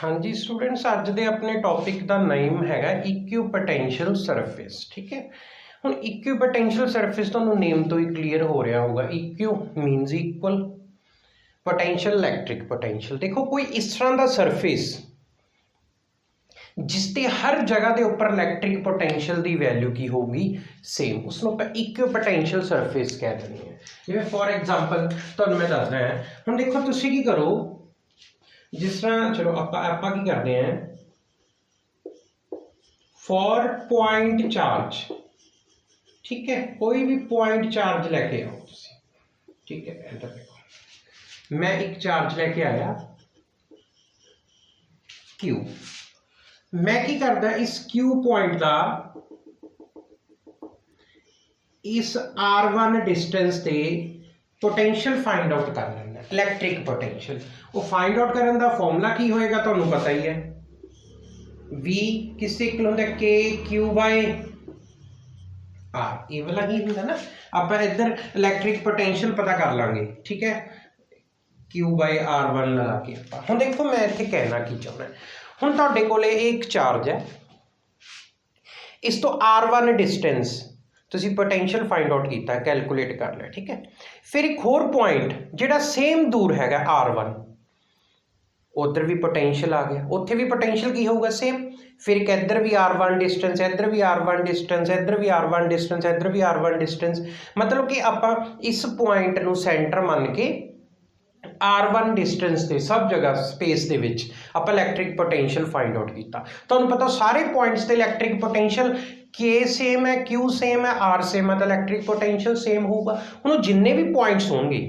हाँ जी स्टूडेंट्स, अज दे अपने टॉपिक का नेम हैगा इक्विपोटेंशियल सरफेस। ठीक है, हुण इक्विपोटेंशियल सरफेस तुहानूं नेम तो ही क्लीयर हो रहा होगा। EQ means equal, potential electric potential. देखो कोई इस तरह का सरफेस जिसते हर जगह के उपर इलैक्ट्रिक पोटेंशियल की वैल्यू की होगी सेम, उसनों आपां इक्विपोटेंशियल सरफेस कह देंगे हैं। जिवें फॉर एग्जाम्पल तुहानूं मैं दस रहा हुण देखो तुसीं की करो, जिस तरह चलो आप की करते हैं फॉर पॉइंट चार्ज। ठीक है, कोई भी पॉइंट चार्ज लैके आओ तुसीं। ठीक है, इधर देखो मैं एक चार्ज लैके आया क्यू। मैं की करदा इस क्यू पॉइंट का इस R1 डिस्टेंस से पोटेंशियल फाइंड आउट कर लेना, इलैक्ट्रिक पोटेंशियल। वो फाइंड आउट करने का फॉर्मूला की होएगा तुहानूं पता ही है, V किससे इक्वल होंदा K Q बाय R। ये वाला ही होंदा ना। आप इधर इलैक्ट्रिक पोटेंशियल पता कर लांगे। ठीक है, Q बाय R1 लगा के आप हुण देखो मैं इत्थे कहना की चाहुंदा। हुण तुहाडे कोले एक चार्ज है, इस तो R1 डिस्टेंस तुसीं पोटेंशियल फाइंड आउट किया, कैलकुलेट कर लिया। ठीक है, फिर एक होर पॉइंट जिहड़ा सेम दूर हैगा R1, उधर भी पोटेंशियल आ गया, उत्थे भी पोटेंशियल की होगा सेम। फिर एक इधर भी R1 डिस्टेंस, इधर भी R1 डिस्टेंस, इधर भी R1 डिस्टेंस, इधर भी R1 डिस्टेंस। मतलब कि आप इस पॉइंट नूं सेंटर मान के R1 डिस्टेंस से सब जगह स्पेस दे विच आप इलैक्ट्रिक पोटेंशियल फाइंड आउट किया। तुहानूं पता सारे पॉइंट्स ते इलैक्ट्रिक पोटेंशियल K सेम है, Q सेम है, R सेम है, तो इलैक्ट्रिक पोटेंशियल सेम होगा। हुण जिन्ने भी पॉइंट्स होंगे,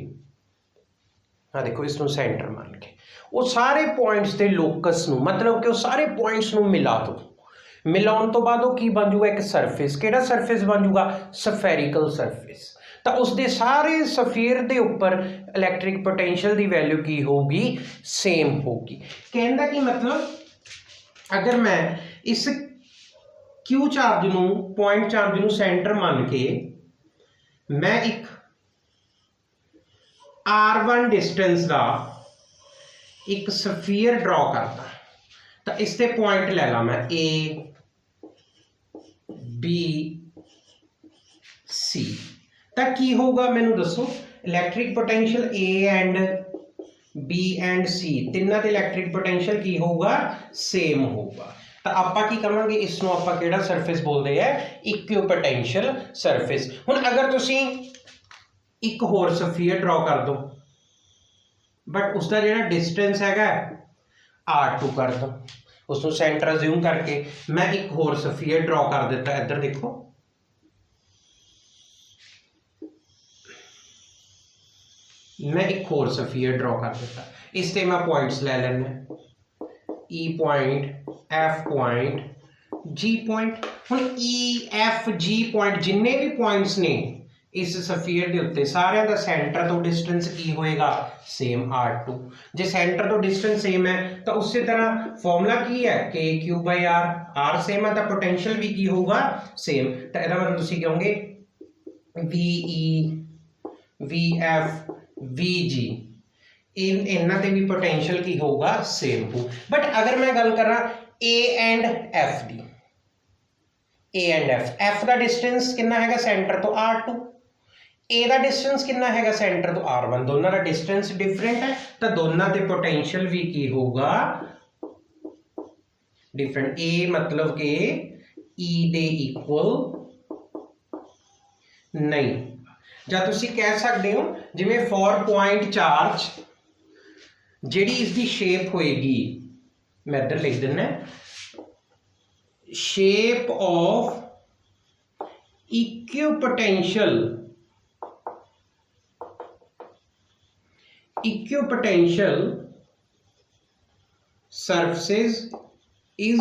हाँ देखो इसनूं सेंटर मान के वो सारे पॉइंट्स के लोकस नूं, मतलब कि वो सारे पॉइंट्स नूं मिला दो। मिलाउण तो बाद वो की बन जूगा एक सरफेस। किहड़ा सरफेस बन जूगा? Spherical surface. तो उसके सारे सफीयर के उपर इलैक्ट्रिक पोटेंशियल की वैल्यू की होगी सेम होगी। कहने की मतलब अगर मैं इस क्यू चार्ज नूं, पॉइंट चार्ज नूं सेंटर मान के मैं एक R1 डिस्टेंस का एक सफीयर ड्रॉ करता, तो इससे पॉइंट ले ला मैं A B C, तो की होगा मैनू दसो? Electric potential A and B and C तिन्ना दे इलैक्ट्रिक पोटेंशियल की होगा सेम होगा। तो आप की करेंगे, इसनों आप केड़ा सरफेस बोलते हैं? Equipotential surface. हुण अगर तुसीं एक होर सफीयर ड्रॉ कर दो, बट उसका जो डिस्टेंस हैगा R2 कर दो, उसको सेंटर अज्यूम करके मैं एक होर सफीयर ड्रॉ कर देता। इधर देखो मैं एक होर सफीयर ड्रॉ कर देता, इससे मैं पॉइंट्स ले लेना, E point, F point, G point. हुण E F G पॉइंट जिन्ने भी पॉइंट्स ने इस सफीयर के उत्ते सारे का सेंटर तो डिस्टेंस की होएगा सेम R2। जे सेंटर तो डिस्टेंस सेम है तो उस तरह फॉर्मूला की है K Q by R। R same है तो पोटेंशियल भी की होगा सेम। तो इसका मतलब तुसीं कहोगे VE VF VG इन्हां ते भी पोटेंशियल की होगा सेम हो। बट अगर मैं गल करा A and F the, A and F का डिस्टेंस कितना हैगा सेंटर तो R2, A का डिस्टेंस कितना हैगा सेंटर तो R1, दोनों का डिस्टेंस डिफरेंट है तो दोनों के पोटेंशियल भी की होगा डिफरेंट। A मतलब के E दे इक्वल नहीं, ਜਾਂ ਤੁਸੀਂ कह सकते हो जिवें फॉर पॉइंट चार्ज जिहड़ी इसकी शेप होएगी, मैं इधर लिख देना shape of equipotential surface is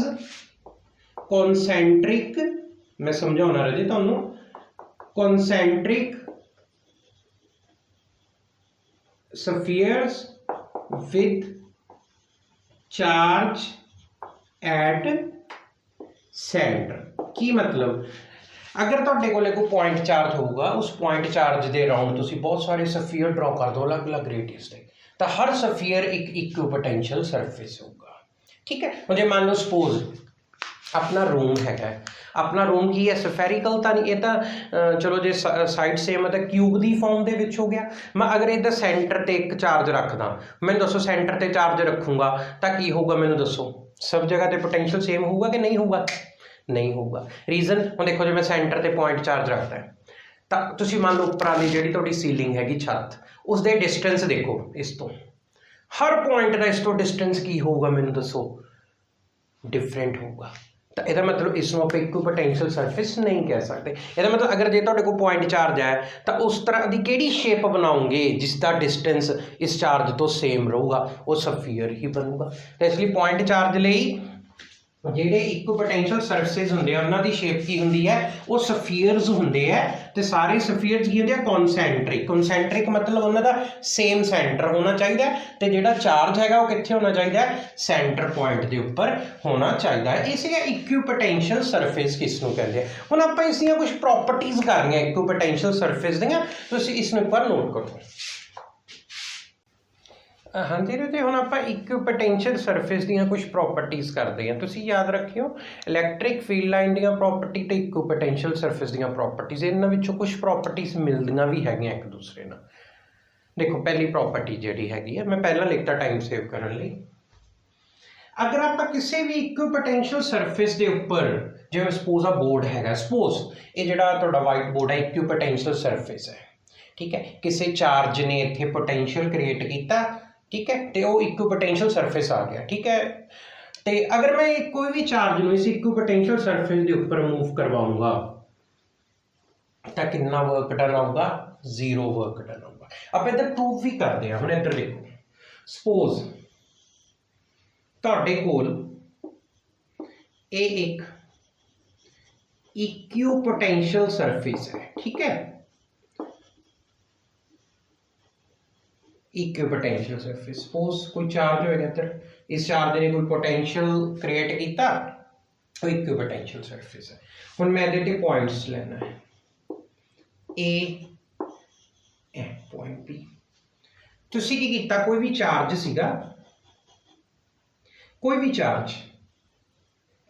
concentric. मैं समझाना रजी तुहानू, concentric spheres with charge at centre. की मतलब अगर तुहाडे कोले कोई पॉइंट चार्ज होगा, उस पॉइंट चार्ज के अराउंड तुसीं बहुत सारे सफीयर ड्रॉ कर दो अलग अलग रेडियस के, तो हर सफीयर एक इक्विपोटेंशियल सरफेस होगा। ठीक है। ਹੁਣ ਜੇ ਮੰਨ ਲਓ ਸਪੋਜ਼ अपना रूम है, अपना रूम की है सफेरिकल तो नहीं, ये तो चलो जो साइड सेम है तो क्यूब की फॉर्म के हो गया। मैं अगर इधर सेंटर ते एक चार्ज रखदा, मैं दसो सेंटर ते चार्ज रखूँगा तो की होगा, मैंने दसो सब जगह पर पोटेंशियल सेम होगा कि नहीं होगा? नहीं होगा। रीजन हम देखो जो मैं सेंटर ते पॉइंट चार्ज रखता है तो तुसीं मान लो उपर वाली जी तुहाडी सीलिंग हैगी छत, उसके डिस्टेंस देखो इस तो हर पॉइंट का इस तो डिस्टेंस की होगा, मैंने दसो डिफरेंट होगा। तो यदा मतलब इसमें आप इक्विपोटेंशियल सरफेस नहीं कह सकते। यदा मतलब अगर जो तुहाडे कोल पॉइंट चार्ज है तो उस तरह की किहड़ी शेप बनाओगे जिसका डिस्टेंस इस चार्ज तो सेम रहूगा, वो सफीयर ही बनूगा। तो इसलिए पॉइंट चार्ज लई ਜਿਹੜੇ इक्विपोटेंशियल सरफेसिस ਹੁੰਦੇ ਆ ਉਹਨਾਂ ਦੀ ਸ਼ੇਪ ਕੀ ਹੁੰਦੀ ਹੈ, ਉਹ ਸਫੀਅਰਸ ਹੁੰਦੇ ਆ ਤੇ ਸਾਰੇ ਸਫੀਅਰਸ ਕੀ ਹੁੰਦੇ ਆ, ਕਨਸੈਂਟ੍ਰਿਕ। ਕਨਸੈਂਟ੍ਰਿਕ ਮਤਲਬ ਉਹਨਾਂ ਦਾ ਸੇਮ ਸੈਂਟਰ ਹੋਣਾ ਚਾਹੀਦਾ ਤੇ ਜਿਹੜਾ ਚਾਰਜ ਹੈਗਾ ਉਹ ਕਿੱਥੇ ਹੋਣਾ ਚਾਹੀਦਾ, ਸੈਂਟਰ ਪੁਆਇੰਟ ਦੇ ਉੱਪਰ ਹੋਣਾ ਚਾਹੀਦਾ ਹੈ। ਇਸ ਲਈ ਇਕੁਇਪੋਟੈਂਸ਼ੀਅਲ ਸਰਫੇਸ ਕਿਸ ਨੂੰ ਕਹਿੰਦੇ ਆ। ਹੁਣ ਆਪਾਂ ਇਸ ਦੀਆਂ ਕੁਝ ਪ੍ਰੋਪਰਟੀਜ਼ ਕਰਨੀਆਂ ਇਕੁਇਪੋਟੈਂਸ਼ੀਅਲ ਸਰਫੇਸ ਦੀਆਂ, ਤੁਸੀਂ ਇਸ ਨੂੰ ਇੱਕ ਵਾਰ ਨੋਟ ਕਰੋ। हाँ जी, तो हम आप इक्विपोटेंशियल सरफेस दी कुछ प्रॉपर्टीज़ करते हैं। तुसीं याद रखियो इलैक्ट्रिक फील्ड लाइन दी प्रॉपर्टी तो इक्विपोटेंशियल सरफेस दी प्रॉपर्टीज़, इन्हां विचों कुछ प्रॉपर्टीज़ मिलदियां भी हैगियां एक दूसरे नाल। देखो पहली प्रॉपर्टी जिहड़ी हैगी है, मैं पहला लिखता टाइम सेव करने लई। अगर आप किसी भी इक्विपोटेंशियल सरफेस के उपर जिवें सपोज आ बोर्ड हैगा, सपोज ये जिहड़ा तुहाडा वाइट बोर्ड है इक्विपोटेंशियल सरफेस है, ठीक है। किसी चार्ज ने इत्थे पोटेंशियल क्रिएट किया, ठीक है, तो वो इक्विपोटेंशियल सरफेस आ गया, ठीक है। तो अगर मैं कोई भी चार्ज में इस इक्विपोटेंशियल सरफेस के ऊपर मूव करवाऊंगा तो कितना वर्क डन आऊगा, 0 वर्क डन आऊगा। आप इधर प्रूफ भी करते हैं। हम इधर देखो सपोज तुहाडे कोल ये एक इक्विपोटेंशियल सरफेस है, ठीक है, इक्विपोटेंशियल सरफेस। सपोज कोई चार्ज होएगा इधर, इस चार्ज ने कोई पोटेंशियल क्रिएट किया, तो इक्विपोटेंशियल सरफेस है। हुण मैं इहदे पॉइंट्स लेना है, ए पॉइंट बी। तुसीं की कीता, कोई भी चार्ज सीगा, कोई भी चार्ज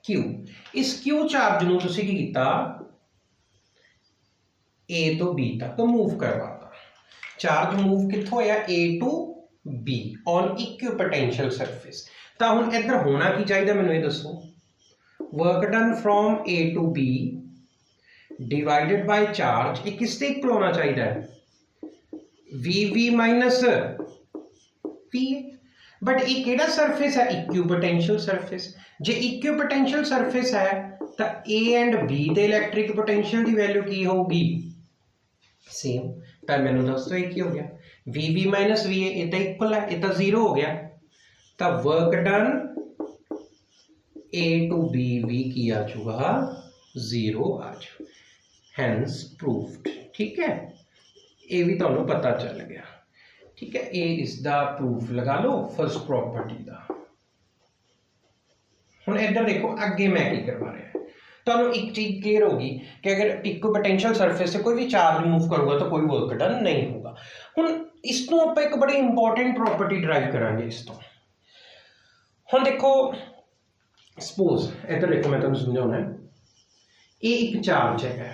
क्यू, इस क्यू चार्ज नूं तुसीं की कीता ए तो बी तक मूव करवा। चार्ज मूव कित्थों होया, A to B on equipotential surface. तो हुण इधर होना की चाहिए, मैनूं ये दसो, work done from A to B divided by charge, ये किसते इक्वल होना चाहिए, V V minus P. But ये किहड़ा सरफेस है, इक्विपोटेंशियल सरफेस। जे इक्विपोटेंशियल सरफेस है तो ए एंड बी दे इलैक्ट्रिक पोटेंशियल की वैल्यू की होगी, सेम। तो मैंने दस तो एक ही हो गया, V V minus V A तो इक्वल है, ये तो 0 हो गया। तो work done A to B V की आ जाऊगा 0 आ जाए, हैंस प्रूव्ड, ठीक है। ये भी तुहानूं पता चल गया, ठीक है। ये इसका प्रूफ लगा लो फर्स्ट प्रॉपर्टी का। हुण इधर देखो अगे मैं की करवा रहा, तो एक चीज क्लियर होगी कि अगर इक्विपोटेंशियल सरफेस से कोई भी चार्ज मूव करूँगा तो कोई वर्क डन नहीं होगा। हुण इसनूं आपां एक बड़ी इंपॉर्टेंट प्रॉपर्टी ड्राइव करांगे इस तो। हुण देखो सपोज इधर देखो, मैं तुहानूं समझाउणा है, ये एक चार्ज है,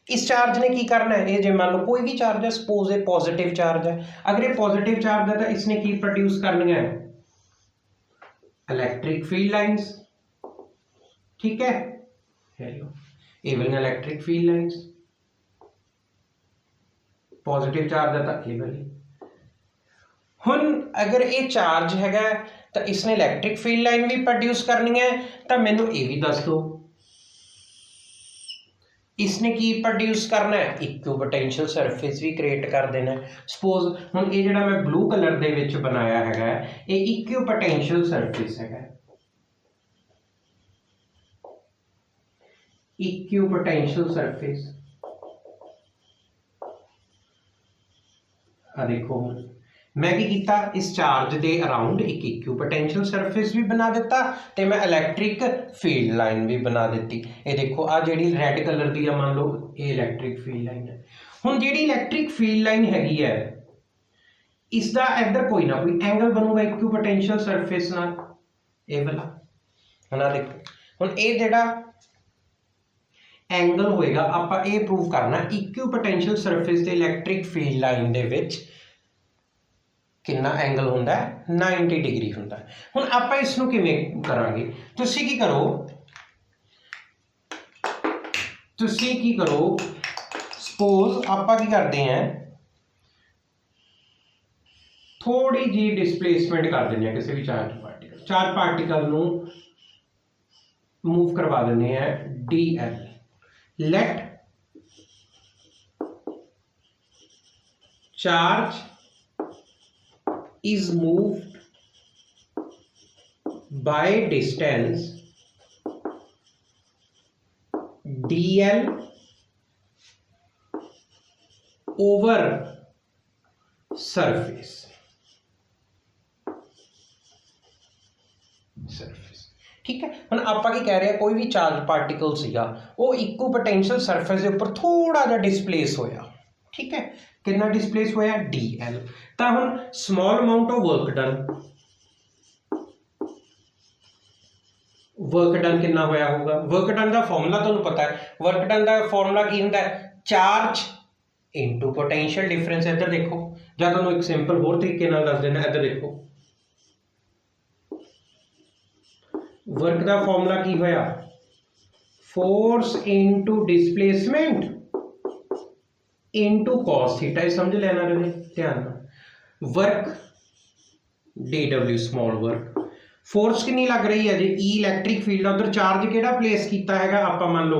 इस चार्ज ने की करना है, ये जे मान लो कोई भी चार्ज है, सपोज ये पॉजिटिव चार्ज है, अगर ये पॉजिटिव चार्ज है तो इसने की प्रोड्यूस करनी है, इलैक्ट्रिक फील्ड लाइंस, ठीक है। हेलो, एवं electric field lines, positive charge है तो केवल। हुण अगर ये चार्ज हैगा तो इसने इलैक्ट्रिक फील्ड लाइन भी प्रोड्यूस करनी है, तो मैनू ये भी दस दो इसने की प्रोड्यूस करना है, इक्विपोटेंशियल सरफेस भी क्रिएट कर देना है। सपोज हुण ये जिहड़ा मैं ब्लू कलर दे विच बनाया हैगा, ये इक्विपोटेंशियल सरफेस हैगा, इक्विपोटेंशियल सरफेस। देखो मैं की कीता, इस चार्ज के अराउंड एक इक्विपोटेंशियल सरफेस भी बना दिता ते मैं इलैक्ट्रिक फील्ड लाइन भी बना दी। ये देखो आ जिहड़ी रैड कलर की मान लो ये इलैक्ट्रिक फील्ड लाइन है। हुण जिहड़ी इलैक्ट्रिक फील्ड लाइन हैगी है, इसका इधर कोई ना कोई एंगल बनूगा इक्विपोटेंशियल सरफेस नाल, ये वाला है ना। देखो हुण ये जिहड़ा एंगल होएगा आपां ये प्रूव करना इक्विपोटेंशियल सरफेस ते इलैक्ट्रिक फील्ड लाइन दे विच कितना एंगल हुंदा है 90 डिग्री हुंदा है। हुण आपां इस नूं किवें करांगे, तुसीं की करो सपोज आपां की करते हैं थोड़ी जी डिसप्लेसमेंट कर देंगे किसी भी चार पार्टिकल नूं मूव करवा देंगे हैं DL। Let charge is moved by distance dl over surface। ठीक है, हुण आपां की कह रहे हैं कोई भी चार्ज पार्टिकल सीगा वो इक्विपोटेंशियल सरफेस के उपर थोड़ा जिहा डिसप्लेस होया। ठीक है, कितना डिसप्लेस होया DL। तो हुण small amount of work done कितना होया होगा। वर्क डन का फॉर्मूला तुहानूं पता है, वर्क डन का फॉर्मूला की हुंदा है चार्ज इंटू पोटेंशियल डिफरेंस। इधर देखो जां तुहानूं एक सिंपल होर तरीके नाल दस देना, इधर देखो वर्क का फॉर्मूला की होया force into displacement into cos theta. ये समझ लेना रहे ध्यान नाल। Work DW small work, force कितनी लग रही है जी E इलैक्ट्रिक फील्ड, उधर चार्ज किहड़ा प्लेस किया है आपां मान लो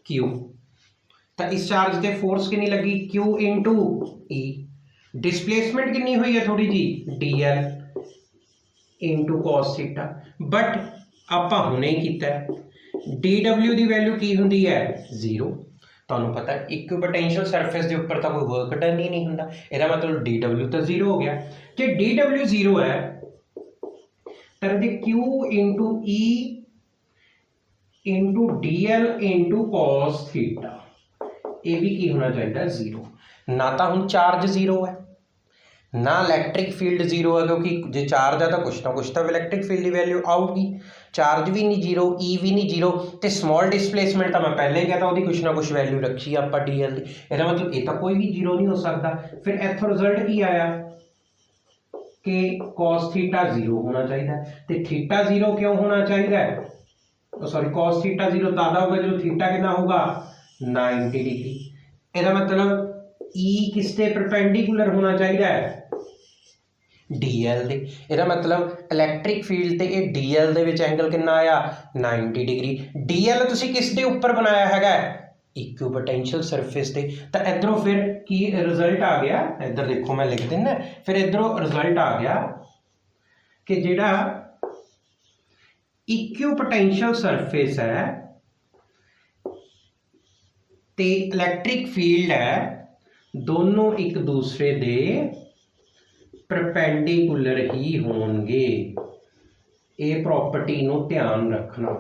Q, तो इस चार्ज से फोर्स कितनी लगी Q इंटू E। डिसप्लेसमेंट कितनी हुई है थोड़ी जी DL into cos theta. But आपां हुणे ही कीता DW की वैल्यू की हुंदी है 0। तुहानूं पता है इक्विपोटेंशियल सरफेस के उपर तो कोई वर्क डन ही नहीं हुंदा, इसदा मतलब DW तो 0 हो गया। जे DW 0 है तो Q into E into DL into cos theta ये भी की होना चाहिए 0। ना तो हुण चार्ज 0 है ना इलैक्ट्रिक फील्ड 0 है, क्योंकि जो चार्ज है तो कुछ ना कुछ तो इलैक्ट्रिक फील्ड की वैल्यू आऊगी। चार्ज भी नहीं 0, E भी नहीं 0, तो स्मॉल डिसप्लेसमेंट तो मैं पहले ही कहता वो कुछ ना कुछ वैल्यू रखी आप DL की, इसका मतलब ये तो कोई भी 0 नहीं हो सकता। फिर इत्थों रिजल्ट की आया कि cos थीटा 0 होना चाहिए, तो थीटा 0 क्यों होना चाहिए, सॉरी cos थीटा 0 तदा होगा जो थीटा कितना होगा 90 डिग्री। इसका मतलब E किसते परपेंडिकुलर होना चाहिए DL दे। इसका मतलब इलैक्ट्रिक फील्ड ते DL दे विच एंगल कितना आया 90 डिग्री। DL तुसी किस दे ऊपर बनाया हैगा इक्विपोटेंशियल सरफेस ते। तो इधरों फिर की रिजल्ट आ गया, इधर देखो मैं लिख देना, फिर इधरों रिजल्ट आ गया कि जिहड़ा इक्विपोटेंशियल सरफेस है ते इलैक्ट्रिक फील्ड है दोनों एक दूसरे दे परपेंडिकुलर ही होंगे। ये प्रॉपर्टी नूं ध्यान रखना।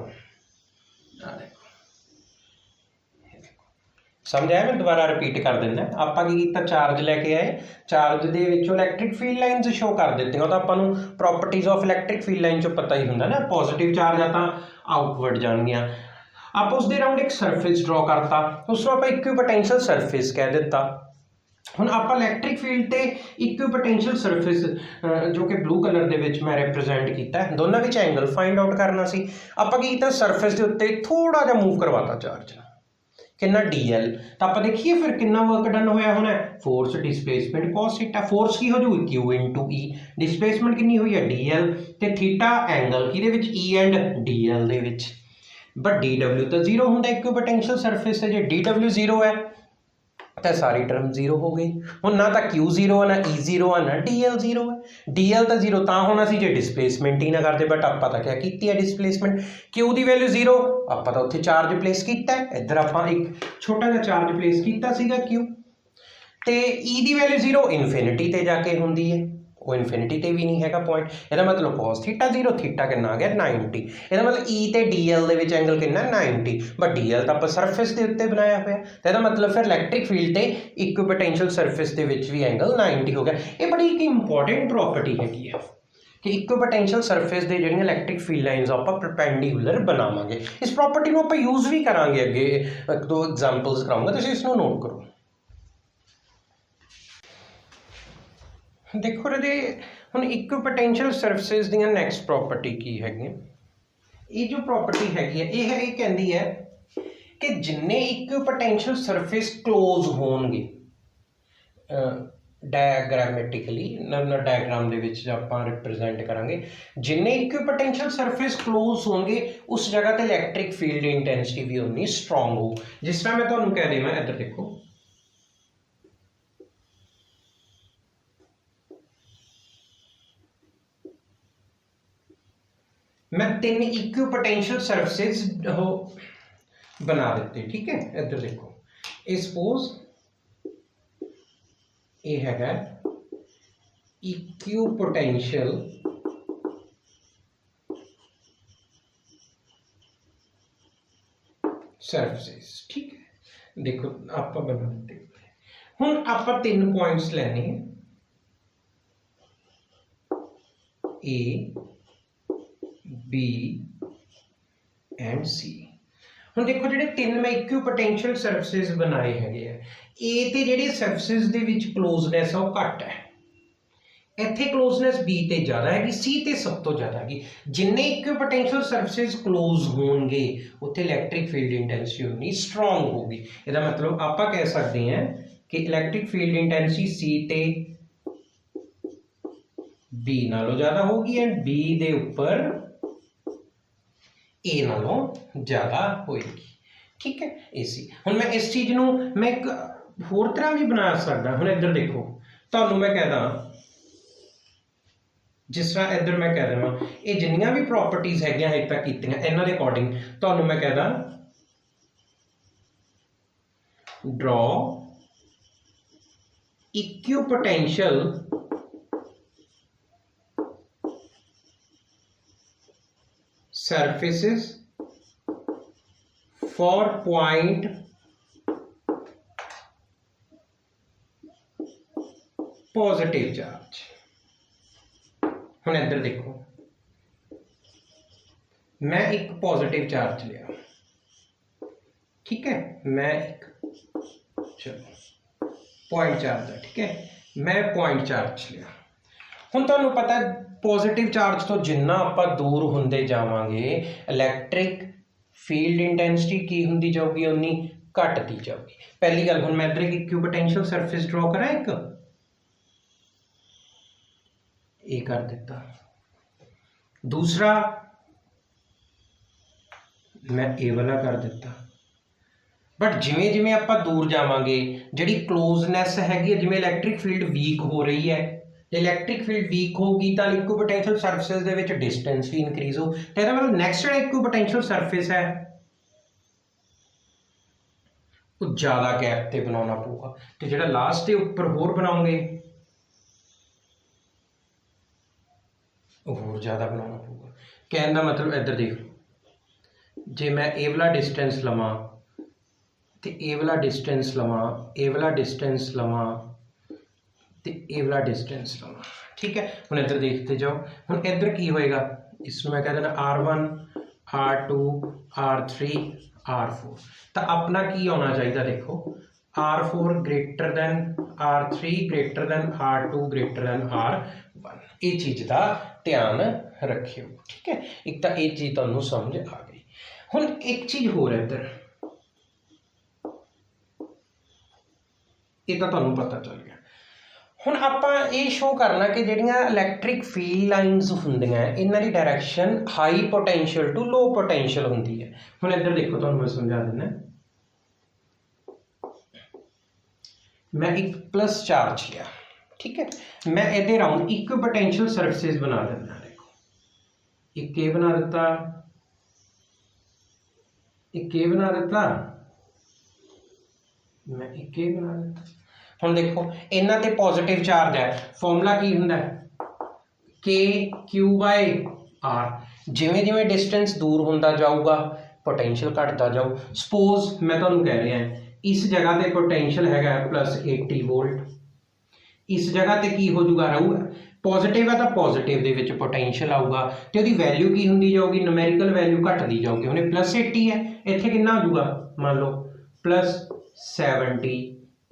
समझ आया, मैं दोबारा रिपीट कर देना। आपां की कीता चार्ज लैके आए, चार्ज दे विचों इलैक्ट्रिक फील्ड लाइनस शो कर दित्ते, तो आपां नूं properties of electric field line चों पता ही हुंदा ना, पॉजिटिव चार्ज आ तां आउटवर्ड जाणगियां। आप उसके राउंड एक सरफेस ड्रॉ करता, उसको आप इक्विपोटेंशियल सरफेस कह दिता। हुण आपां इलैक्ट्रिक फील्ड ते इक्विपोटेंशियल सरफेस जो कि ब्लू कलर दे विच मैं रिप्रजेंट कीता है, दोनों विच एंगल फाइंड आउट करना सी। आपां की कीता सरफेस दे उत्ते थोड़ा जिहा मूव करवाता चार्ज, कितना DL, तो आप देखिए फिर कितना वर्क डन होया होना, force displacement cos theta, force की हो जाऊगी Q इंटू E, डिसप्लेसमेंट कितनी हुई है DL, ते थीटा एंगल किहदे विच E एंड DL दे विच। बट DW तो 0 होंदा इक्विपोटेंशियल सरफेस से, जे DW 0 है तो सारी टर्म 0 हो गई। हुण ना तो Q 0 है ना E 0 है ना DL 0 है। DL तो 0 तां होना सी जे डिसप्लेसमेंट ही ना करते, बट आपां तां क्या कीती है डिसप्लेसमेंट, Q की वैल्यू 0, आपां तां उत्थे चार्ज प्लेस कीता है, इधर आपां एक छोटा जिहा चार्ज प्लेस कीता सीगा Q, ते E की वैल्यू 0 इनफिनिटी ते जाके हुंदी है, वो इनफिनिटी ते भी नहीं है पॉइंट। इसका मतलब cos थीटा 0, थीटा कितना आ गया 90। इसका मतलब E ते DL दे विच एंगल कितना 90, बट DL तो आप सरफेस के उत्ते बनाया हुआ है, तो इसका मतलब फिर इलैक्ट्रिक फील्ड ते इक्विपोटेंशियल सरफेस के विच भी एंगल 90 हो गया। ये बड़ी एक इंपॉर्टेंट प्रॉपर्टी हैगी है कि इक्विपोटेंशियल सरफेस ਦੇ ਜਿਹੜੀਆਂ ਇਲੈਕਟ੍ਰਿਕ ਫੀਲਡ ਲਾਈਨਸ ਆਪਾਂ ਪਰਪੈਂਡੀਕੂਲਰ ਬਣਾਵਾਂਗੇ। ਇਸ ਪ੍ਰੋਪਰਟੀ ਨੂੰ ਆਪਾਂ ਯੂਜ਼ ਵੀ ਕਰਾਂਗੇ ਅੱਗੇ, ਇੱਕ ਦੋ ਐਗਜ਼ਾਮਪਲਸ ਕਰਾਉਂਗਾ, ਤੁਸੀਂ ਇਸ ਨੂੰ ਨੋਟ ਕਰੋ। ਦੇਖੋ ਰਾਜੇ ਹੁਣ ਇਕੁਇਪੋਟੈਂਸ਼ੀਅਲ ਸਰਫੇਸਿਸ ਦੀਆਂ ਨੈਕਸਟ ਪ੍ਰੋਪਰਟੀ ਕੀ ਹੈਗੀ, ਇਹ ਜੋ ਪ੍ਰੋਪਰਟੀ ਹੈਗੀ ਹੈ ਇਹ ਕਹਿੰਦੀ ਹੈ ਕਿ ਜਿੰਨੇ ਇਕੁਇਪੋਟੈਂਸ਼ੀਅਲ ਸਰਫੇਸ ਕਲੋਜ਼ ਹੋਣਗੇ डायग्रामेटिकली डायग्राम ਦੇ ਵਿੱਚ ਆਪਾਂ ਰਿਪਰੈਜ਼ੈਂਟ ਕਰਾਂਗੇ, ਜਿੰਨੇ ਇਕੁਇਪੋਟੈਂਸ਼ੀਅਲ ਸਰਫੇਸ ਕਲੋਜ਼ ਹੋਣਗੇ ਉਸ ਜਗ੍ਹਾ ਤੇ ਇਲੈਕਟ੍ਰਿਕ ਫੀਲਡ ਇੰਟੈਂਸਿਟੀ ਵੀ ਉਨੀ ਸਟਰੋਂਗ ਹੋ। ਜਿਸ ਤਰ੍ਹਾਂ ਮੈਂ ਤੁਹਾਨੂੰ ਕਹਿ ਦੇਵਾਂ, ਇੱਧਰ ਦੇਖੋ मैं 3 इक्विपोटेंशियल सरफेसेस बना देते, ठीक है। इधर देखो ये सपोज ये हैगा इक्विपोटेंशियल सरफेसेस, ठीक है। देखो आप बना देते हुण आप 3 पॉइंट्स लेने ए बी एंड सी। ਹੁਣ ਦੇਖੋ ਜਿਹੜੇ 3 ਮੈਂ ਇਕੁਇਪੋਟੈਂਸ਼ੀਅਲ ਸਰਫੇਸਿਸ ਬਣਾਏ ਹੈਗੇ ਆ, A ਤੇ ਜਿਹੜੇ ਸਰਫੇਸਿਸ ਦੇ ਵਿੱਚ ਕਲੋਜ਼ਨੈਸ ਆ ਉਹ ਘੱਟ ਹੈ, ਇੱਥੇ ਕਲੋਜ਼ਨੈਸ B ਤੇ ਜ਼ਿਆਦਾ ਹੈਗੀ, C ਤੇ ਸਭ ਤੋਂ ਜ਼ਿਆਦਾ ਹੈਗੀ। ਜਿੰਨੇ ਇਕੁਇਪੋਟੈਂਸ਼ੀਅਲ ਸਰਫੇਸਿਸ ਕਲੋਜ਼ ਹੋਣਗੇ ਉੱਥੇ ਇਲੈਕਟ੍ਰਿਕ ਫੀਲਡ ਇੰਟੈਂਸਿਟੀ ਉਨੀ ਸਟਰੋਂਗ ਹੋਊਗੀ। ਇਹਦਾ ਮਤਲਬ ਆਪਾਂ ਕਹਿ ਸਕਦੇ ਹਾਂ ਕਿ ਇਲੈਕਟ੍ਰਿਕ ਫੀਲਡ ਇੰਟੈਂਸਿਟੀ C ਤੇ B ਨਾਲੋਂ ਜ਼ਿਆਦਾ ਹੋਊਗੀ ਐਂਡ B ਦੇ ਉੱਪਰ ए नालों ज़्यादा होएगी, ठीक है। ए सी हुण मैं इस चीज़ नूं मैं एक होर तरह भी बना सकदा। हुण इधर देखो तुहानूं मैं कहदा जिस तरह इधर मैं कह देवां ये जिन्नियां भी प्रॉपर्टीज़ हैगियां हजे तक कीतियां इन्हां दे अकॉर्डिंग तुहानूं मैं कहदा draw equipotential surfaces for point positive charge। हुण इधर देखो मैं एक पॉजिटिव चार्ज लिया, ठीक है, मैं एक चलो पॉइंट चार्ज है, ठीक है, मैं पॉइंट चार्ज लिया। हुण तुहानूं पता है पॉजिटिव चार्ज तो जिन्ना आपां दूर हुंदे जावांगे इलैक्ट्रिक फील्ड इंटेंसिटी की हुंदी जाऊगी उन्नी घटती जाऊगी। पहली गल हुण मैं इधर एक इक्विपोटेंशियल सरफेस ड्रॉ करा, एक ये कर दिता, दूसरा मैं ए वाला कर दिता। बट जिमें जिमें आपां दूर जावांगे जिहड़ी क्लोजनैस हैगी जिमें इलैक्ट्रिक फील्ड वीक हो रही है, इलैक्ट्रिक फील्ड वीक होगी तो इक्विपोटेंशियल सरफेस दे विच डिस्टेंस भी इंक्रीज हो। तो इहदा मतलब नैक्सट जिहड़ा इक्विपोटेंशियल सरफेस है वो ज़्यादा गैप ते बनाना पऊगा, तो जिहड़ा लास्ट के उपर होर बनाओगे वो होर ज़्यादा बनाना पऊगा। कहने का मतलब इधर देख, जे मैं ए वाला डिस्टेंस लवां तो ए वाला डिस्टेंस लवां, ए वाला डिस्टेंस लवां तो ये वाला डिस्टेंस लवां, ठीक है। हुण इधर देखते जाओ, हुण इधर की होएगा, इसमें मैं कह देना R1 R2 R3 R4, तो अपना की होना चाहिए, देखो R4 greater than R3 greater than R2 greater than R1, ये चीज़ का ध्यान रखियो, ठीक है। एक तो ये चीज़ तुहानूं समझ आ गई। हुण एक चीज़ होर है इधर, ये तो तुहानूं पता चल गया। हुण आपां ये शो करना कि जिहड़ियां इलैक्ट्रिक फील्ड लाइनस हुंदियां इन्हां दी direction high potential to low potential हुंदी है। हुण इधर देखो तुहानूं मैं समझा दिंदा, मैं एक प्लस चार्ज लिया, ठीक है, मैं इहदे राउंड इक्विपोटेंशियल सरफेसिस बना दिंदा। देखो एक ए बना दिता, एक ए बना दिता, मैं एक ए बना दिता। हुण देखो इन्हां ते पॉजिटिव चार्ज है, फॉर्मूला की हुंदा के क्यू बाय आर। जिवें जिवें डिस्टेंस दूर हुंदा जाऊगा पोटेंशियल घटता जाऊ। सपोज मैं तुहानूं कह रहा इस जगह ते पोटेंशियल हैगा +80 वोल्ट, इस जगह ते की हो जाऊगा रहूगा पॉजिटिव है तो पॉजिटिव ਦੇ ਵਿੱਚ पोटेंशियल आऊगा तो ਉਹਦੀ वैल्यू की ਹੁੰਦੀ ਜਾਊਗੀ न्यूमेरिकल वैल्यू घटती जाऊगी हुणे +80 है ਇੱਥੇ ਕਿੰਨਾ ਹੋ ਜਾਊਗਾ मान लो +70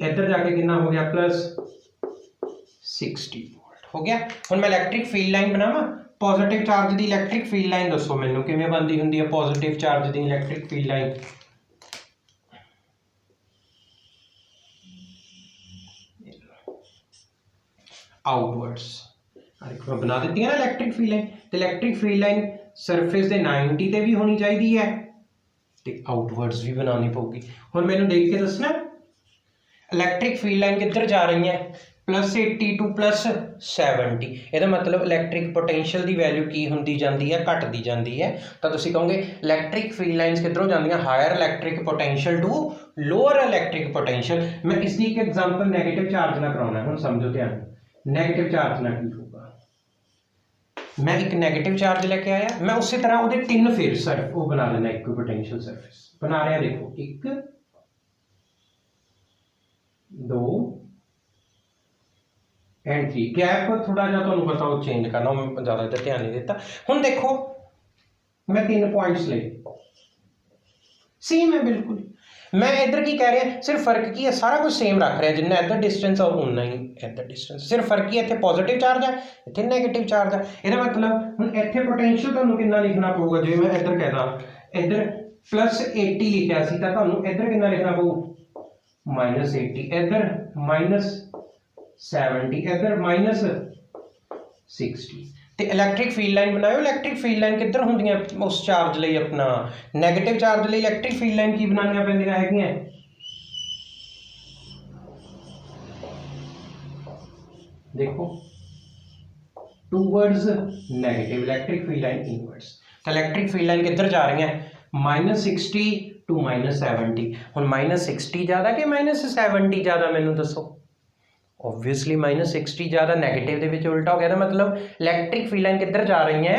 ਇੱਧਰ ਜਾ ਕੇ ਕਿੰਨਾ ਹੋ ਗਿਆ +60 वोल्ट हो गया। ਹੁਣ मैं इलैक्ट्रिक फील्ड लाइन बनावा पॉजिटिव चार्ज की इलैक्ट्रिक फील्ड लाइन दसो मैनू किवें बनती हुंदी है पॉजिटिव चार्ज की इलैक्ट्रिक फील्ड लाइन आउटवर्ड्स बना दी है ना इलैक्ट्रिक फील्ड लाइन तो इलैक्ट्रिक फील्ड लाइन सरफेस के 90 ते भी होनी चाहिए है तो आउटवर्ड्स भी बनानी पऊगी। हुण मैनूं देख के दसना इलैक्ट्रिक फील्ड लाइन किधर जा रही है +80 टू +70 ਇਹਦਾ मतलब इलैक्ट्रिक पोटेंशियल की वैल्यू की होंदी जाती है घटती जाती है तो तुसीं कहोगे इलैक्ट्रिक फील्ड लाइनस किधरों जांदियां higher electric potential to lower electric potential. मैं इसकी एक एग्जांपल नैगेटिव चार्ज ना कराउणा हुण समझो ध्यान नैगेटिव चार्ज ना की होगा मैं एक नैगेटिव चार्ज लेके आया मैं उसी तरह वो 3 फेर सर्फ वो बना लेना इक्विपोटेंशियल सरफेस बना रहा देखो 1 2 एंड 3 गैप थोड़ा जा तुहानूं पता वो चेंज करना मैं ज़्यादा इधर ध्यान नहीं देता। हुण देखो मैं 3 पॉइंट्स ले सेम है बिल्कुल मैं इधर की कह रहा सिर्फ फर्क की है सारा कुछ सेम रख रहा है जिन्ना इधर डिस्टेंस और उन्ना ही इधर डिस्टेंस सिर्फ फर्क की इत्थे पॉजिटिव चार्ज है इत्थे नेगेटिव चार्ज है। इसका मतलब हुण इत्थे पोटेंशियल तुहानूं कितना लिखना पऊगा जे मैं इधर कहदा इधर +80 लिखिया सी तां तुहानूं इधर कितना लिखना पऊ -80 इधर -70 इधर -60 तो इलैक्ट्रिक फील्ड लाइन बनाओ इलैक्ट्रिक फील्ड लाइन किधर होंदियां उस चार्ज लिए अपना नैगेटिव चार्ज लिए इलैक्ट्रिक फील्ड लाइन की बनानियां पैंदियां हैगियां देखो towards negative electric field line inwards तो इलैक्ट्रिक फील्ड लाइन किधर जा रही है -60 टू -70 हुण -60 ज़्यादा कि -70 ज़्यादा मैनूं दसो ऑब्वियसली -60 ज़्यादा नैगेटिव दे विच उल्टा हो गया मतलब इलैक्ट्रिक फील्ड लाइन किधर जा रही है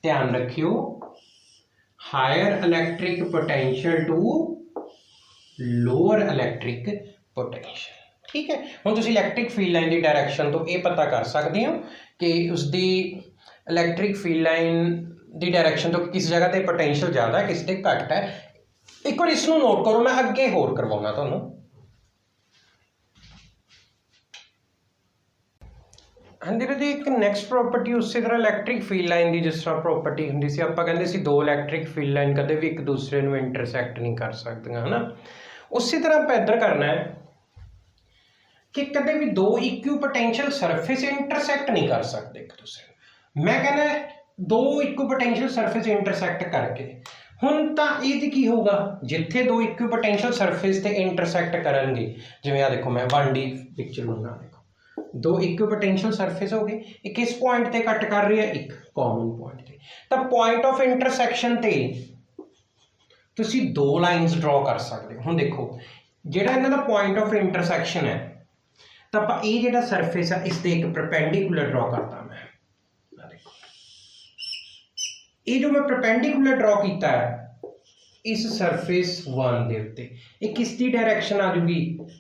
ध्यान रखियो higher electric potential to lower electric potential ठीक है। हुण तुसीं इलैक्ट्रिक फील्ड लाइन की डायरैक्शन तो ये पता कर सकते हो कि उसकी इलैक्ट्रिक फील्ड लाइन की डायरैक्शन तो किस जगह पर पोटेंशियल ज़्यादा है किस ते घट है। एक बार इसनूं नोट करो मैं अगे होर करवाउणा तुहानूं हाँ जी जी एक नैक्सट प्रॉपर्टी उस तरह इलैक्ट्रिक फील्ड लाइन की जिस तरह प्रॉपर्टी होंगी सी आपां कहंदे सी दो इलैक्ट्रिक फील्ड लाइन कदे भी एक दूसरे नूं इंटरसैक्ट नहीं कर सकदियां है ना उसी तरह आपां इधर करना है कि कदे भी दो इक्विपोटेंशियल सरफेस इंटरसैक्ट नहीं कर सकते एक दूसरे मैं कहना दो इक्विपोटेंशियल सरफेस इंटरसैक्ट करके हुण तां इह की होगा जिथे दो इक्विपोटेंशियल सरफेस ते इंटरसैक्ट करनगे जिवें आ देखो मैं 1D पिक्चर लूँगा दो इक्विपोटेंशियल सरफेस हो गए एक किस पॉइंट ते कट कर रही है एक कॉमन पॉइंट ते तो पॉइंट ऑफ इंटरसैक्शन ते तुसी दो लाइन्स ड्रॉ कर सकते हो। हुण देखो जिहड़ा इन्हां दा पॉइंट ऑफ इंटरसैक्शन है तो आपां ये जिहड़ा सरफेस है इस ते एक परपेंडिकुलर ड्रॉ करता मैं देखो ये जो मैं परपेंडिकुलर ड्रॉ किया है इस सरफेस 1 के उत्ते ये किसकी डायरैक्शन आ जूगी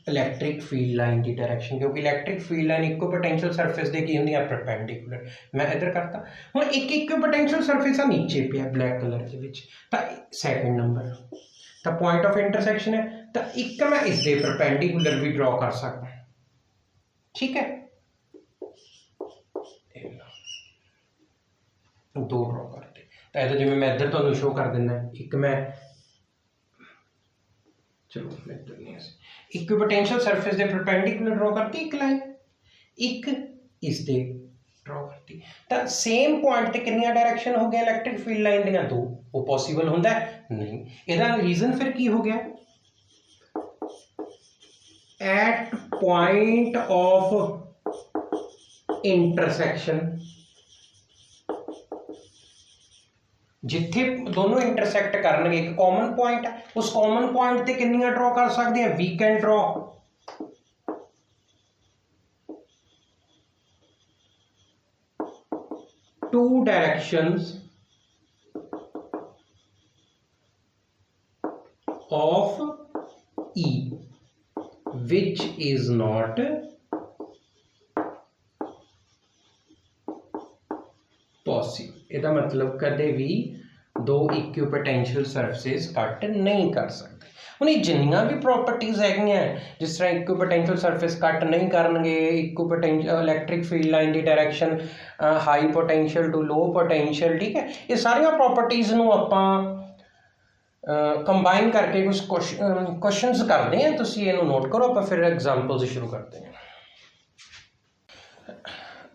इलैक्ट्रिक फील्ड लाइन की डायरैक्शन क्योंकि electric field line equipotential surface दे की होंदी है परपेंडिकुलर मैं इधर करता हुण एक इक्विपोटेंशियल सरफेस आ नीचे पिया ब्लैक कलर के विच तां सैकेंड नंबर तो पॉइंट ऑफ इंटरसैक्शन है तो एक मैं इस दे परपेंडिकुलर भी ड्रॉ कर सकदा ठीक है दो ड्रॉ करते तो इधर जिवें मैं इधर तुहानूं शो कर दिंदा एक मैं चलो इक्विपोटेंशियल सरफेस दे परपेंडिकुलर ड्रॉ करती एक लाइन एक इस दे ड्रॉ करती तो सेम पॉइंट ते कितनी डायरैक्शन हो गया इलैक्ट्रिक फील्ड लाइन दियां दो वो पॉसिबल होंदा नहीं इहदा रीजन फिर की हो गया एट पॉइंट ऑफ इंटरसेक्शन जिथे दोनों इंटरसैक्ट करनगे एक कॉमन पॉइंट है उस कॉमन पॉइंट ते कितनी ड्रॉ कर सकते हैं we can draw two directions of E which is not impossible, ਇਹਦਾ मतलब कदे भी दो इक्विपोटेंशियल सरफेस कट नहीं कर सकते। ਹੁਣ ਇਹ ਜਿੰਨੀਆਂ ਵੀ ਪ੍ਰੋਪਰਟੀਜ਼ ਹੈਗੀਆਂ, ਜਿਸ ਤਰ੍ਹਾਂ ਇਕੁਇਪੋਟੈਂਸ਼ੀਅਲ ਸਰਫੇਸ ਕੱਟ ਨਹੀਂ ਕਰਨਗੇ, ਇਕੁਇਪੋਟੈਂਸ਼ੀਅਲ ਇਲੈਕਟ੍ਰਿਕ ਫੀਲਡ ਲਾਈਨ ਦੀ direction high potential to low potential, ਠੀਕ ਹੈ, ਇਹ ਸਾਰੀਆਂ ਪ੍ਰੋਪਰਟੀਜ਼ ਨੂੰ ਆਪਾਂ ਕੰਬਾਈਨ ਕਰਕੇ ਕੁਝ ਕੁਐਸਚਨਸ ਕਰਦੇ ਹਾਂ। ਤੁਸੀਂ ਇਹਨੂੰ ਨੋਟ ਕਰੋ, ਆਪਾਂ ਫਿਰ ਐਗਜ਼ਾਮਪਲਸ ਸ਼ੁਰੂ ਕਰਦੇ ਹਾਂ।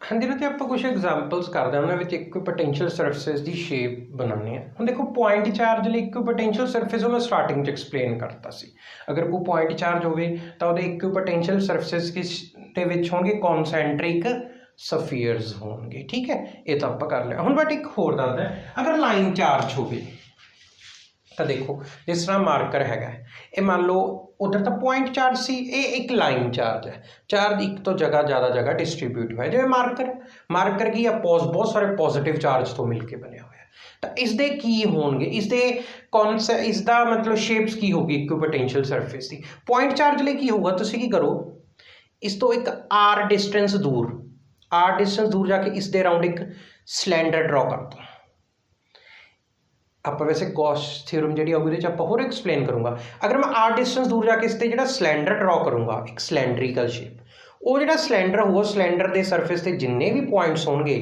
हाँ जी, तो आप कुछ एग्जाम्पल्स करते हैं, उन्होंने इक्विपोटेंशियल सरफेस की शेप बनानी है। हम देखो पॉइंट चार्ज लिए इक्विपोटेंशियल सरफेस मैं स्टार्टिंग च एक्सप्लेन करता सी, अगर कोई पॉइंट चार्ज हो तो इक्विपोटेंशियल सरफेस के होंगे कॉन्सेंट्रिक सफीयर्स होंगे, ठीक है, ये तो आप कर लिया। हम बट एक होर दसदा, अगर लाइन चार्ज हो तो देखो जिस तरह मार्कर हैगा, ये मान लो उधर तो पॉइंट चार्ज सी, ये एक लाइन चार्ज है, चार्ज एक तो जगह ज़्यादा जगह डिस्ट्रीब्यूट हुआ है, जिवें मार्कर, मार्कर की बहुत सारे पॉजिटिव चार्ज तो मिलकर बने हुए हैं। तो इसके की होंगे, इसके कॉन्सैप्ट, इसका मतलब शेप्स की होगी इक्विपोटेंशियल सरफेस की। पॉइंट चार्ज लिए की होगा, तुसीं की करो, इस तो एक आर डिस्टेंस दूर जाके इस दे अराउंड एक सिलेंडर ड्रॉ कर दो। आप वैसे गॉस थ्योरम जी होगी आप होर एक्सप्लेन करूँगा। अगर मैं आर डिस्टेंस दूर जाके इस जो सिलेंडर ड्रॉ करूँगा, एक सिलेंड्रिकल शेप, वो जो सिलेंडर होगा, सिलेंडर के सरफेस से जिन्ने भी पॉइंट्स होंगे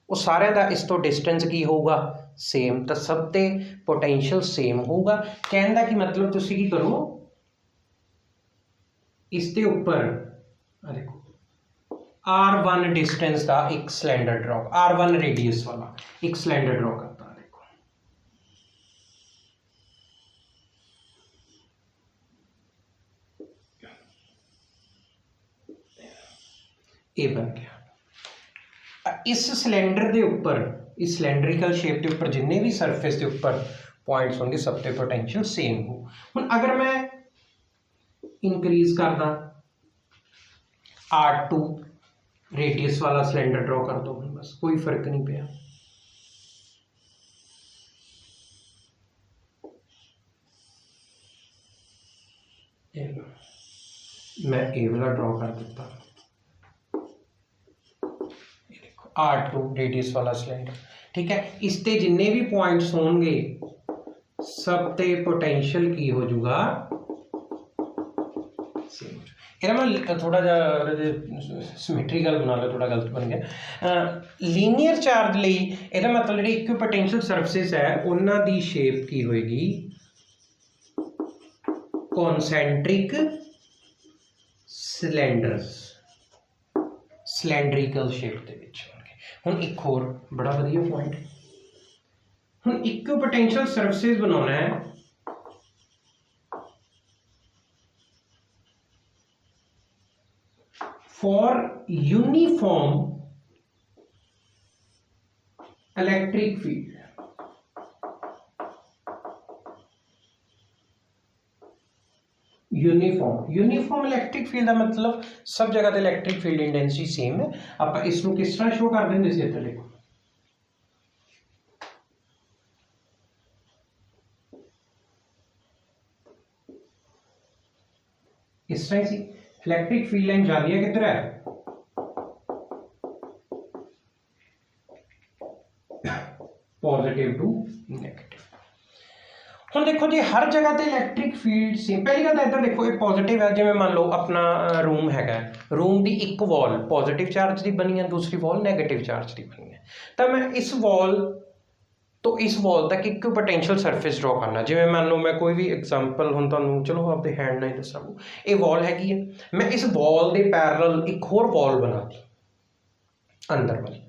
वो सारे का इस तो डिस्टेंस की होगा सेम, तो सब ते पोटेंशियल सेम होगा। कहने का कि मतलब तुसी की करो, इसके ऊपर देखो R1 डिस्टेंस का एक सिलेंडर ड्रॉ, R1 रेडियस वाला एक सिलेंडर ड्रॉ करता है, ये बन गया। इस सिलेंडर के उपर, इस सिलेंड्रिकल शेप के उपर जिन्ने भी सरफेस के उपर पॉइंट्स होंगे, सब ते पोटेंशियल सेम हो। हुण अगर मैं इंक्रीज करदा, R2 रेडियस वाला सिलेंडर ड्रॉ कर दो, बस कोई फर्क नहीं पिया। मैं ए वाला ड्रॉ कर दिता, R2 रेडियस वाला सिलेंडर, ठीक है, इसके जिन्ने भी पॉइंट्स होंगे सब ते पोटेंशियल की हो जाऊगा सेम। मैं थोड़ा जा सिमेट्रिकल बना लो, थोड़ा गलत बन गया। लीनियर चार्ज लिए यदा मतलब जी इक्विपोटेंशियल सरफेस है उन्हों की शेप की होएगी कॉन्सेंट्रिक सिलेंडर्स, सिलेंड्रिकल शेप के विच। हुण एक होर बड़ा वधिया पॉइंट, हुण इक्विपोटेंशियल सरफेस बनाना है, for uniform electric field. Uniform electric field का मतलब सब जगह ते इलैक्ट्रिक फील्ड इंटेंसिटी सेम है। आप इसको किस तरह शो कर देंगे, इसे इधर देखो, इस तरह से इलैक्ट्रिक फील्ड लाइन जा रही है, किधर है, पॉजिटिव टू नेगेटिव। हम देखो जी हर जगह पे इलैक्ट्रिक फील्ड सेम। पहली गल इधर देखो, ये पॉजिटिव है, जिवें मान लो अपना रूम हैगा, रूम की एक वॉल पॉजिटिव चार्ज की बनी है, दूसरी वॉल नैगेटिव चार्ज की बनी है, तो मैं इस वॉल तो इस वॉल तक इक्विपोटेंशियल सरफेस ड्रॉ करना। जिवें मान लो मैं कोई भी एग्जाम्पल हुण तुहानूं चलो आपके हैंड नाल दस्सां, ये वॉल हैगी है, मैं इस वॉल के पैरल एक होर वॉल बना दी अंदर वाली।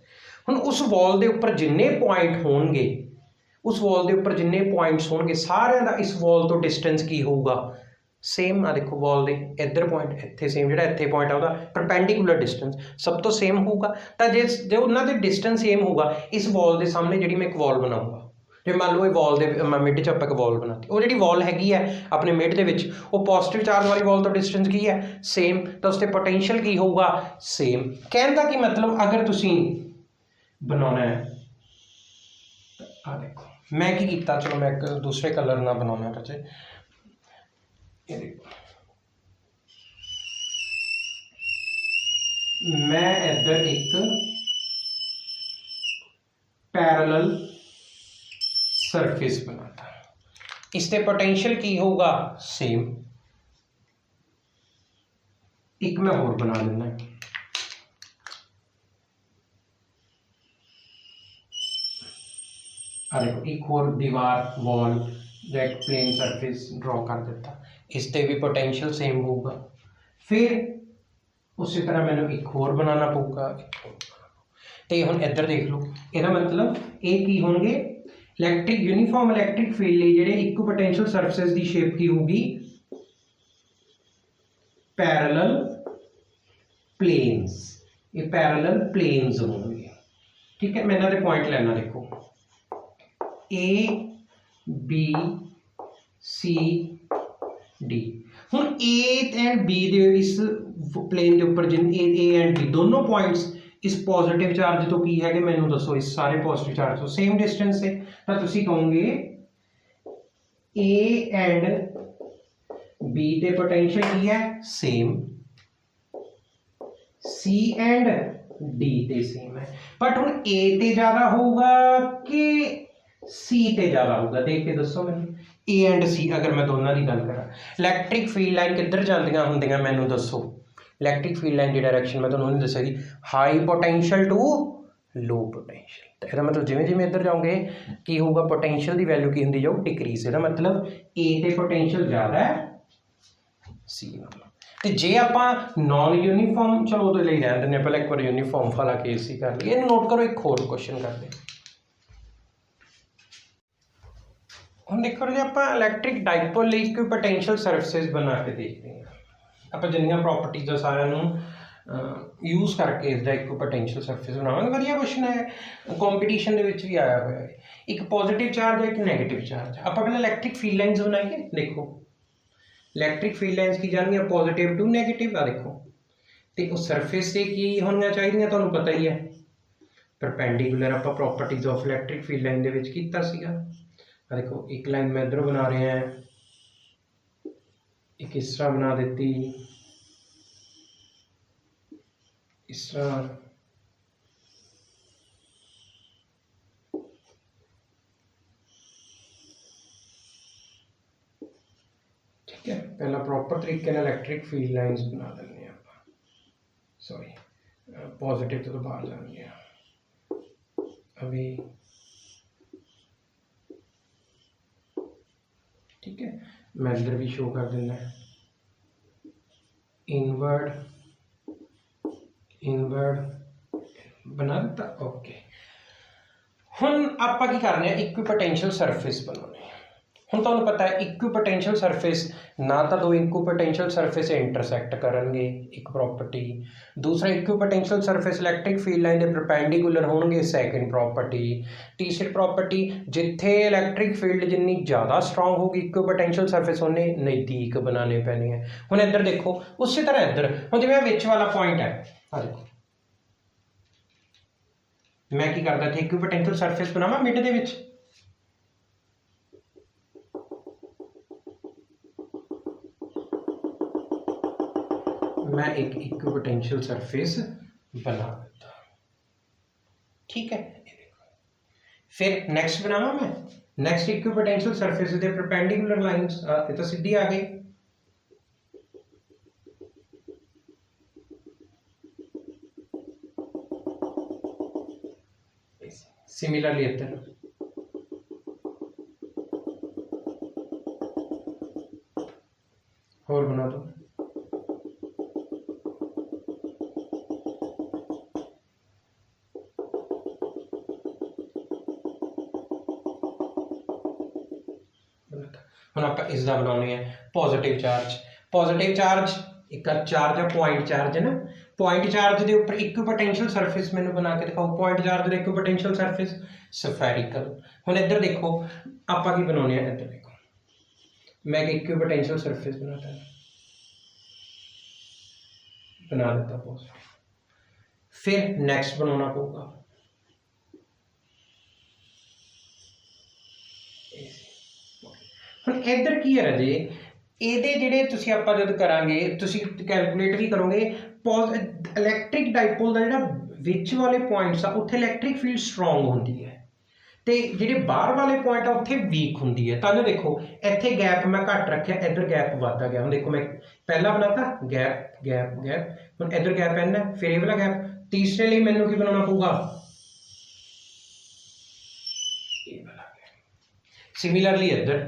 हुण उस वॉल के उपर जिन्ने पॉइंट होणगे, उस वॉल के उपर जिन्ने पॉइंट्स होणगे सारिਆਂ ਦਾ इस वॉल तो डिस्टेंस की होगा सेम। आ देखो वॉल के इधर पॉइंट इत्थे सेम, जिहड़ा इत्थे पॉइंट आ परपेंडिकुलर डिस्टेंस सब तो सेम होगा। तो जे उन्हों के डिस्टेंस सेम होगा, इस वॉल के सामने जी मैं एक वॉल बनाऊँगा, जो मान लो ये वॉल के मिड च आप एक वॉल बनाती, वो जी वॉल हैगी है अपने मिड के विच, वो पॉजिटिव चार्ज वाली वॉल तो डिस्टेंस की है सेम, तो उसके पोटेंशियल की होगा सेम। कहने का कि मतलब अगर तुसीं बनाना है, आ देखो मैं की कीता, चलो मैं एक दूसरे कलर ना बनाना बच्चे, ये देखो मैं इधर एक पैरेलल सरफेस बनाता, इससे पोटेंशियल की होगा सेम। एक मैं और बना देना, अरे एक और दीवार वॉल या एक प्लेन सरफेस ड्रॉ कर देता, इससे भी पोटेंशियल सेम होगा। फिर उसी तरह मैंने एक और बनाना पऊगा, तो हम इधर देख लो, ਇਹਦਾ मतलब ये की होंगे इलैक्ट्रिक यूनीफॉर्म इलैक्ट्रिक फील्ड ਲਈ ਜਿਹੜੇ इक्को पोटेंशियल सरफेस की शेप की होगी पैरेलल प्लेन्स, ये पैरेलल प्लेन्स होंगे। ठीक है, मैं इन्होंने पॉइंट लेना, देखो ए बी सी डी। हुण ए एंड बी दे इस प्लेन के उपर जिन ए एंड बी दोनों पॉइंट्स इस पॉजिटिव चार्ज तो की है, मैनू दसो इस सारे पॉजिटिव चार्ज तो सेम डिस्टेंस है, तो तुसीं कहोगे ए एंड बी के पोटेंशियल की है सेम, सी एंड डी ते सेम है, बट हुण ए ते ज़्यादा होगा कि सी ते ज़्यादा होगा, देख के दसो मैनू। ए एंड सी अगर मैं दोनों की गल करा, इलैक्ट्रिक फील्ड लाइन किधर जांदियां हुंदियां मैनू दसो। इलैक्ट्रिक फील्ड लाइन की डायरैक्शन मैं तुहानूं दस्सिया जी, high potential to low potential. तो इसका मतलब जिवें जिवें इधर जाओगे की होगा, पोटेंशियल की वैल्यू की होंदी जाऊ डिक्रीज। इसका मतलब ए ते पोटेंशियल ज़्यादा है सी नालों। तो जे आप नॉन यूनीफॉर्म, चलो वो लिए रहने दें, पहले एक बार यूनीफॉर्म वाला केस ही कर लिए। नोट करो, एक होर क्वेश्चन करते हम। देखो जी, आप इलैक्ट्रिक डाइपोल लिए कोई पोटेंशियल सरफेस बना के देखते हैं, आप जिन्नियां प्रॉपर्टीज आ सारियां यूज़ करके इसका एक पोटेंशियल सरफेस बनावांगे। वधिया क्वेश्चन है, कंपीटीशन के विच भी आया हुआ है। एक पॉजिटिव चार्ज है, एक नैगेटिव चार्ज। आप पहले इलैक्ट्रिक फील्ड लाइन्स बनाएंगे, देखो इलैक्ट्रिक फील्ड लाइन्स की जाएंगे पॉजिटिव टू नैगेटिव, आ देखो तो उस सरफेस से की होनी चाहिए, तुहानूं पता ही है परपेंडिकुलर। आप properties of electric field line दे विच कीता सीगा। देखो एक लाइन मैं इधर बना रहे हैं, एक इस तरह बना देती, इस तरह, ठीक है। पहला प्रॉपर तरीके इलैक्ट्रिक फील्ड लाइन्स बना देंगे आप, सॉरी पॉजिटिव तो बाहर जाएंगे अभी, ठीक है। मैं इधर भी शो कर देना है इनवर्ड बना दिता, ओके। हुण आपां की करने इक्विपोटेंशियल सरफेस बनाने। हुण तुहानूं पता है इक्विपोटेंशियल सरफेस ना तो दो इक्विपोटेंशियल सरफेस इंटरसैक्ट करनगे, एक प्रॉपर्टी। दूसरा equipotential surface electric field line के परपेंडिकुलर होणगे, सैकेंड प्रॉपर्टी। तीसरी प्रॉपर्टी, जिथे इलैक्ट्रिक फील्ड जिन्नी ज़्यादा स्ट्रॉन्ग होगी इक्विपोटेंशियल सरफेस उन्ने नज़दीक बनाने पैने हैं। हुण इधर देखो, उसी तरह इधर हुण जिवें विच वाला पॉइंट है, आ देखो मैं की करदा थे इक्विपोटेंशियल सरफेस बनावा मिड दे विच, मैं एक इक्विपोटेंशियल सरफेस बना देता, ठीक है। फिर नेक्स्ट बनावा मैं, नेक्स्ट इक्विपोटेंशियल सरफेस दे परपेंडिकुलर लाइंस, ये तो सीधी आ गई। सिमिलरली इधर और बना दो, हम आप इसका बनाने पॉजिटिव चार्ज। पॉजिटिव चार्ज एक चार्ज है, पॉइंट चार्ज है ना, पॉइंट चार्ज के उपर इक्विपोटेंशियल सरफेस मैंने बना के दिखाओ। पॉइंट चार्ज का इक्विपोटेंशियल सरफेस स्फेरिकल। हुण इधर देखो आप की बनाने, इधर देखो मैं एक इक्विपोटेंशियल सरफेस बना देता पॉजिटिव। फिर नेक्स्ट बनाना पड़ेगा, हुण इधर की है राजे, ਇਹਦੇ ਜਿਹੜੇ ਤੁਸੀਂ ਆਪਾਂ ਜਦ ਕਰਾਂਗੇ ਤੁਸੀਂ ਕੈਲਕੂਲੇਟ ਵੀ ਕਰੋਗੇ ਇਲੈਕਟ੍ਰਿਕ ਡਾਈਪੋਲ ਦਾ ਜਿਹੜਾ ਵਿੱਚ ਵਾਲੇ ਪੁਆਇੰਟਸ ਆ ਉੱਥੇ ਇਲੈਕਟ੍ਰਿਕ ਫੀਲਡ ਸਟਰੋਂਗ ਹੁੰਦੀ ਹੈ, ਤੇ ਜਿਹੜੇ ਬਾਹਰ ਵਾਲੇ ਪੁਆਇੰਟ ਆ ਉੱਥੇ ਵੀਕ ਹੁੰਦੀ ਹੈ। ਤਾਂ ਦੇਖੋ ਇੱਥੇ ਗੈਪ ਮੈਂ ਘੱਟ ਰੱਖਿਆ, ਇੱਧਰ ਗੈਪ ਵੱਧਦਾ ਗਿਆ। ਹੁਣ ਦੇਖੋ ਮੈਂ ਪਹਿਲਾਂ ਬਣਾਤਾ ਗੈਪ ਗੈਪ ਗੈਪ, ਹੁਣ ਇੱਧਰ ਗੈਪ n ਹੈ, ਫਿਰ ਇਹ ਵਾਲਾ ਗੈਪ। ਤੀਸਰੇ ਲਈ ਮੈਨੂੰ ਕੀ ਬਣਾਉਣਾ ਪਊਗਾ, ਇਹ ਵਾਲਾ ਗੈਪ। ਸਿਮਿਲਰਲੀ ਇੱਧਰ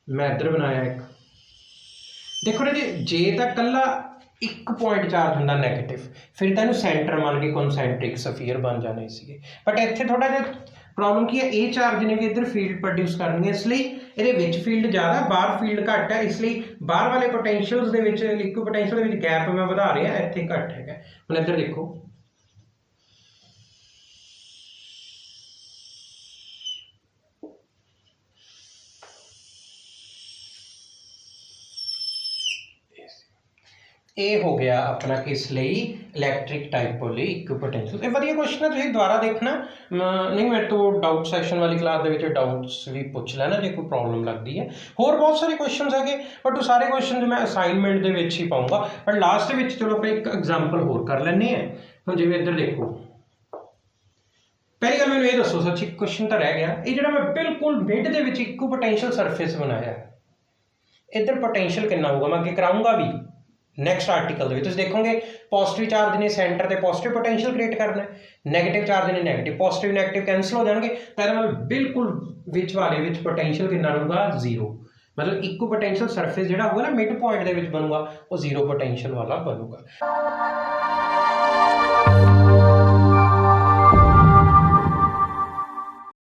ਮੈਂ ਇੱਧਰ ਬਣਾਇਆ ਇੱਕ। ਦੇਖੋ ਨਾ ਜੀ, ਜੇ ਤਾਂ ਇਕੱਲਾ ਇੱਕ ਪੁਆਇੰਟ ਚਾਰਜ ਹੁੰਦਾ ਨੈਗੇਟਿਵ, ਫਿਰ ਤਾਂ ਇਹਨੂੰ ਸੈਂਟਰ ਮੰਨ ਕੇ ਕਨਸੈਂਟਰਿਕ ਸਫੀਅਰ ਬਣ ਜਾਣੇ ਸੀਗੇ। ਬਟ ਇੱਥੇ ਥੋੜਾ ਜਿਹਾ ਪ੍ਰੋਬਲਮ ਕੀ ਹੈ, ਇਹ ਚਾਰਜ ਨੇ ਵੀ ਇੱਧਰ ਫੀਲਡ ਪ੍ਰੋਡਿਊਸ ਕਰਨੀ ਹੈ, ਇਸ ਲਈ ਇਹਦੇ ਵਿੱਚ ਫੀਲਡ ਜ਼ਿਆਦਾ, ਬਾਹਰ ਫੀਲਡ ਘੱਟ ਹੈ। ਇਸ ਲਈ ਬਾਹਰ ਵਾਲੇ ਪੋਟੈਂਸ਼ੀਅਲਸ ਦੇ ਵਿੱਚ, ਲਿਕੁਇਡ ਪੋਟੈਂਸ਼ੀਅਲ ਦੇ ਵਿੱਚ ਗੈਪ ਮੈਂ ਵਧਾ ਰਿਹਾ, ਇੱਥੇ ਘੱਟ ਹੈਗਾ। ਹੁਣ ਇੱਧਰ ਦੇਖੋ, ਇਹ ਹੋ ਗਿਆ ਆਪਣਾ ਕਿਸ ਲਈ, ਇਲੈਕਟ੍ਰਿਕ ਡਾਈਪੋਲ ਲਈ ਇਕੁਇਪੋਟੈਂਸ਼ੀਅਲ। ਇਹ ਵਧੀਆ ਕੁਐਸਚਨ ਹੈ, ਤੁਸੀਂ ਦੁਬਾਰਾ ਦੇਖਣਾ। ਨਹੀਂ ਮੇਰੇ ਤੋਂ ਡਾਊਟ ਸੈਸ਼ਨ ਵਾਲੀ ਕਲਾਸ ਦੇ ਵਿੱਚ ਡਾਊਟਸ ਵੀ ਪੁੱਛ ਲੈਣਾ ਜੇ ਕੋਈ ਪ੍ਰੋਬਲਮ ਲੱਗਦੀ ਹੈ। ਹੋਰ ਬਹੁਤ ਸਾਰੇ ਕੁਐਸਚਨਸ ਹੈਗੇ, ਬਟ ਉਹ ਸਾਰੇ ਕੁਐਸਚਨਸ ਮੈਂ ਅਸਾਈਨਮੈਂਟ ਦੇ ਵਿੱਚ ਹੀ ਪਾਊਂਗਾ। ਪਰ ਲਾਸਟ ਵਿੱਚ ਚਲੋ ਆਪਾਂ ਇੱਕ ਐਗਜ਼ਾਮਪਲ ਹੋਰ ਕਰ ਲੈਂਦੇ ਹਾਂ। ਹੁਣ ਜਿਵੇਂ ਇੱਧਰ ਦੇਖੋ, ਪਹਿਲੀ ਗੱਲ ਮੈਨੂੰ ਇਹ ਦੱਸੋ, ਸੱਚੀ ਕੁਐਸਚਨ ਤਾਂ ਰਹਿ ਗਿਆ, ਇਹ ਜਿਹੜਾ ਮੈਂ ਬਿਲਕੁਲ ਮਿਡ ਦੇ ਵਿੱਚ ਇਕੁਇਪੋਟੈਂਸ਼ੀਅਲ ਸਰਫੇਸ ਬਣਾਇਆ, ਇੱਧਰ ਪੋਟੈਂਸ਼ੀਅਲ ਕਿੰਨਾ ਹੋਊਗਾ? ਮੈਂ ਅੱਗੇ ਕਰਾਊਂਗਾ ਵੀ ਨੈਕਸਟ ਆਰਟੀਕਲ ਦੇ ਵਿੱਚ। ਤੁਸੀਂ ਦੇਖੋਗੇ ਪੋਜ਼ਿਟਿਵ ਚਾਰਜ ਨੇ ਸੈਂਟਰ ਤੇ ਪੋਜ਼ਿਟਿਵ ਪੋਟੈਂਸ਼ੀਅਲ ਕ੍ਰੀਏਟ ਕਰਨਾ ਹੈ, ਨੈਗੇਟਿਵ ਚਾਰਜ ਨੇ ਨੈਗੇਟਿਵ, ਪੋਜ਼ਿਟਿਵ ਨੈਗੇਟਿਵ ਕੈਂਸਲ ਹੋ ਜਾਣਗੇ, ਤਾਂ ਇਹਦਾ ਮਤਲਬ ਬਿਲਕੁਲ ਵਿੱਚ ਵਾਲੇ ਵਿੱਚ ਪੋਟੈਂਸ਼ੀਅਲ ਕਿੰਨਾ ਰਹੂਗਾ? 0। ਮਤਲਬ ਇਕੁਇਪੋਟੈਂਸ਼ੀਅਲ ਸਰਫੇਸ ਜਿਹੜਾ ਹੋਊਗਾ ਨਾ ਮਿਡ ਪੁਆਇੰਟ ਦੇ ਵਿੱਚ ਬਣੂਗਾ, ਉਹ 0 ਪੋਟੈਂਸ਼ੀਅਲ ਵਾਲਾ ਬਣੂਗਾ।